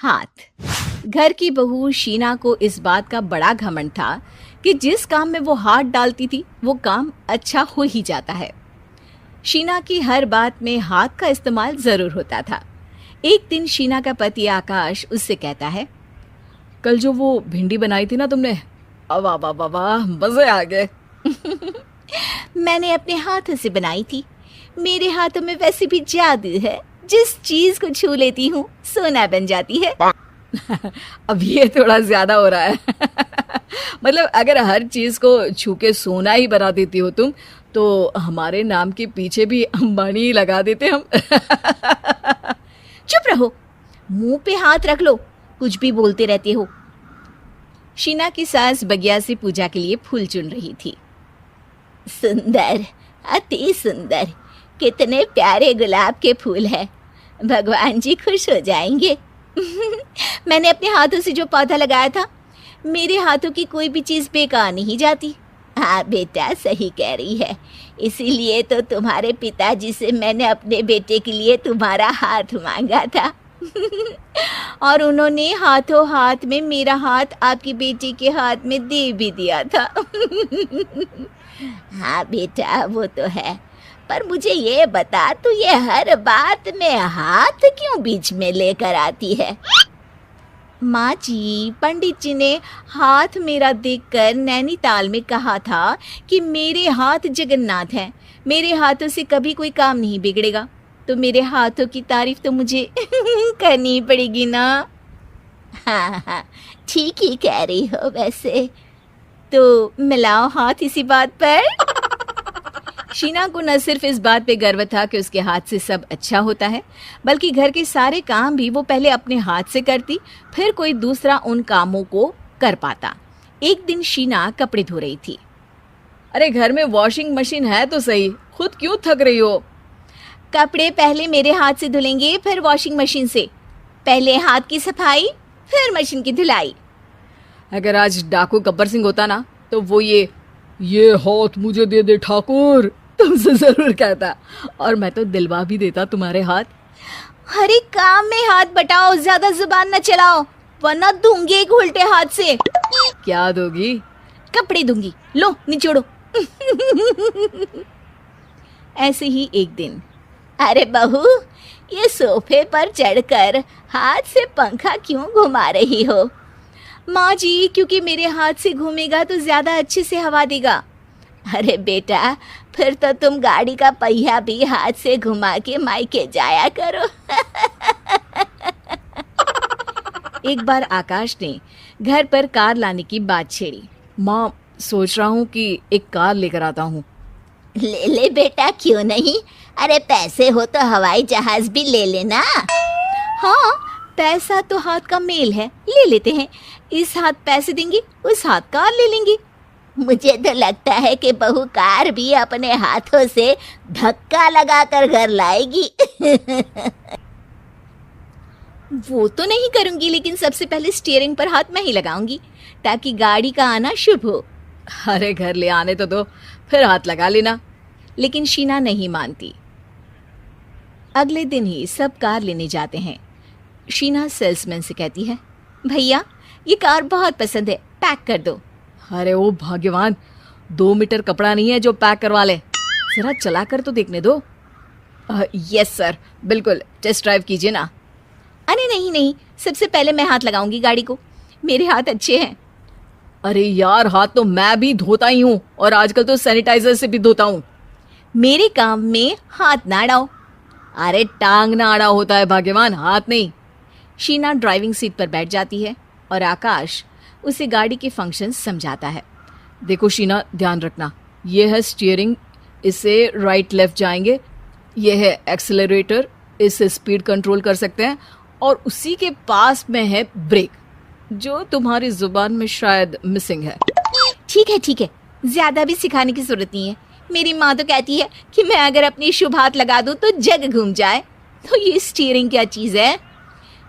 हाथ। घर की बहू शीना को इस बात का बड़ा घमंड था कि जिस काम में वो हाथ डालती थी वो काम अच्छा हो ही जाता है। शीना की हर बात में हाथ का इस्तेमाल जरूर होता था। एक दिन शीना का पति आकाश उससे कहता है, कल जो वो भिंडी बनाई थी ना तुमने, वाह वाह वाह वाह, मजे आ गए। मैंने अपने हाथों से बनाई थी। मेरे हाथों में वैसे भी जादू है, जिस चीज को छू लेती हूँ सोना बन जाती है। अब ये थोड़ा ज्यादा हो रहा है। मतलब अगर हर चीज को छू के सोना ही बना देती हो तुम, तो हमारे नाम के पीछे भी अंबानी लगा देते हम। चुप रहो, मुंह पे हाथ रख लो, कुछ भी बोलते रहते हो। शीना की सास बगिया से पूजा के लिए फूल चुन रही थी। सुंदर, अति सुंदर, कितने प्यारे गुलाब के फूल हैं। भगवान जी खुश हो जाएंगे। मैंने अपने हाथों से जो पौधा लगाया था, मेरे हाथों की कोई भी चीज़ बेकार नहीं जाती। हाँ बेटा, सही कह रही है। इसीलिए तो तुम्हारे पिताजी से मैंने अपने बेटे के लिए तुम्हारा हाथ मांगा था। और उन्होंने हाथों हाथ में मेरा हाथ आपकी बेटी के हाथ में दे भी दिया था। हाँ बेटा, वो तो है, पर मुझे ये बता, तू ये हर बात में हाथ क्यों बीच में लेकर आती है? माँ जी, पंडित जी ने हाथ मेरा देखकर नैनीताल में कहा था कि मेरे हाथ जगन्नाथ हैं, मेरे हाथों से कभी कोई काम नहीं बिगड़ेगा। तो मेरे हाथों की तारीफ तो मुझे करनी पड़ेगी ना। हाँ हाँ, ठीक ही कह रही हो वैसे। तो मिलाओ हाथ इसी बात पर। शीना को न सिर्फ इस बात पे गर्व था कि उसके हाथ से सब अच्छा होता है, बल्कि घर के सारे काम भी वो पहले अपने हाथ से करती, फिर कोई दूसरा उन कामों को कर पाता। एक दिन शीना कपड़े धो रही थी। अरे घर में वॉशिंग मशीन है तो सही, खुद क्यों थक रही हो? कपड़े पहले मेरे हाथ से धुलेंगे, फिर वॉशिंग मशीन से। पहले हाथ की सफाई, फिर मशीन की धुलाई। अगर आज डाकू गब्बर सिंह होता ना, तो वो ये हाथ मुझे दे दे ठाकुर, तुमसे जरूर कहता, और मैं तो दिलवा भी देता तुम्हारे हाथ। हर एक काम में हाथ बटाओ, ज्यादा जुबान न चलाओ, वरना दूंगी एक उल्टे हाथ से। क्या दोगी? कपड़े दूंगी, लो निचोड़ो। ऐसे ही एक दिन, अरे बहू, ये सोफे पर चढ़कर हाथ से पंखा क्यों घुमा रही हो? माँ जी, क्योंकि मेरे हाथ से घूमेगा तो ज्यादा अच्छे से हवा देगा। अरे बेटा, फिर तो तुम गाड़ी का पहिया भी हाथ से घुमा के मायके जाया करो। एक बार आकाश ने घर पर कार लाने की बात छेड़ी। माँ, सोच रहा हूँ कि एक कार लेकर आता हूँ। ले ले बेटा, क्यों नहीं? अरे पैसे हो तो हवाई जहाज भी ले लेना। हाँ, पैसा तो हाथ का मेल है, ले लेते हैं। इस हाथ पैसे देंगी, उस हाथ कार ले लेंगी। मुझे तो लगता है कि बहू कार भी अपने हाथों से धक्का लगाकर घर लाएगी। वो तो नहीं करूंगी, लेकिन सबसे पहले स्टीयरिंग पर हाथ मैं ही लगाऊंगी, ताकि गाड़ी का आना शुभ हो। अरे घर ले आने तो दो, फिर हाथ लगा लेना। लेकिन शीना नहीं मानती। अगले दिन ही सब कार लेने जाते हैं। शीना सेल्समैन से कहती है, भैया ये कार बहुत पसंद है, पैक कर दो। अरे ओ भाग्यवान, 2 मीटर कपड़ा नहीं है जो पैक करवा ले, जरा चला कर तो देखने दो। यस सर, बिल्कुल, टेस्ट ड्राइव कीजिए ना। अरे नहीं नहीं, सबसे पहले मैं हाथ लगाऊंगी गाड़ी को, मेरे हाथ अच्छे हैं। अरे यार, हाथ तो मैं भी धोता ही हूँ, और आजकल तो सैनिटाइजर से भी धोता हूँ। मेरे काम में हाथ ना अड़ाओ। अरे टांग ना अड़ा होता है भाग्यवान, हाथ नहीं। शीना ड्राइविंग सीट पर बैठ जाती है और आकाश उसे गाड़ी के फंक्शंस समझाता है। देखो शीना, ध्यान रखना, ये है स्टीयरिंग, इससे राइट लेफ्ट जाएंगे। ये है एक्सेलरेटर, इससे स्पीड कंट्रोल कर सकते हैं, और उसी के पास में है ब्रेक, जो तुम्हारी जुबान में शायद मिसिंग है। ठीक है, ज्यादा भी सिखाने की जरूरत नहीं है। मेरी माँ तो कहती है कि मैं अगर अपनी शुभ हाथ लगा दूं तो जग घूम जाए। तो ये स्टीयरिंग क्या चीज़ है?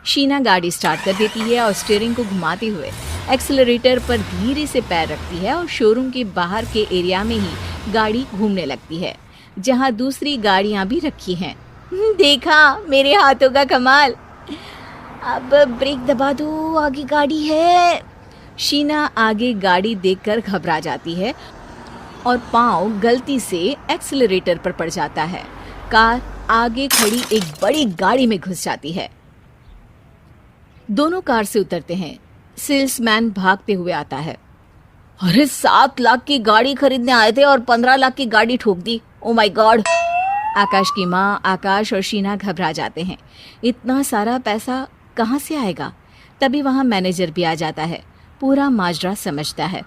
शीना गाड़ी स्टार्ट कर देती है और स्टीयरिंग को घुमाते हुए एक्सेलरेटर पर धीरे से पैर रखती है और शोरूम के बाहर के एरिया में ही गाड़ी घूमने लगती है, जहाँ दूसरी गाड़ियाँ भी रखी हैं। देखा मेरे हाथों का कमाल। अब ब्रेक दबा दो, आगे गाड़ी है। शीना आगे गाड़ी देखकर घबरा जाती है और पाँव गलती से एक्सीलरेटर पर पड़ जाता है। कार आगे खड़ी एक बड़ी गाड़ी में घुस जाती है। दोनों कार से उतरते हैं। सेल्समैन भागते हुए आता है। अरे 7 लाख की गाड़ी खरीदने आए थे और 15 लाख की गाड़ी ठोक दी। Oh my God. आकाश की माँ, आकाश और शीना घबरा जाते हैं। इतना सारा पैसा कहाँ से आएगा? तभी वहाँ मैनेजर भी आ जाता है। पूरा माजरा समझता है।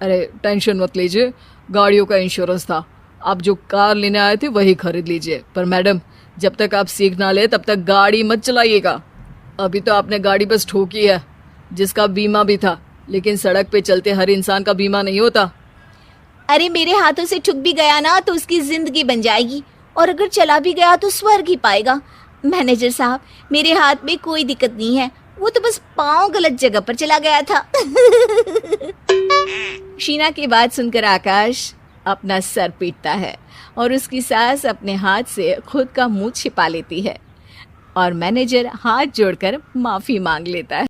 अरे टेंशन मत लीजिए, गाड़ियों का इंश्योरेंस था। आप जो कार लेने आए थे वही खरीद लीजिए। पर मैडम, जब तक आप सीख ना ले तब तक गाड़ी मत चलाइएगा। अभी तो आपने गाड़ी बस ठोकी है, जिसका बीमा भी था, लेकिन सड़क पे चलते हर इंसान का बीमा नहीं होता। अरे मेरे हाथों से ठुक भी गया ना तो उसकी जिंदगी बन जाएगी, और अगर चला भी गया तो स्वर्ग ही पाएगा। मैनेजर साहब, मेरे हाथ में कोई दिक्कत नहीं है, वो तो बस पाँव गलत जगह पर चला गया था। शीना की बात सुनकर आकाश अपना सर पीटता है और उसकी सास अपने हाथ से खुद का मुंह छिपा लेती है और मैनेजर हाथ जोड़कर माफी मांग लेता है।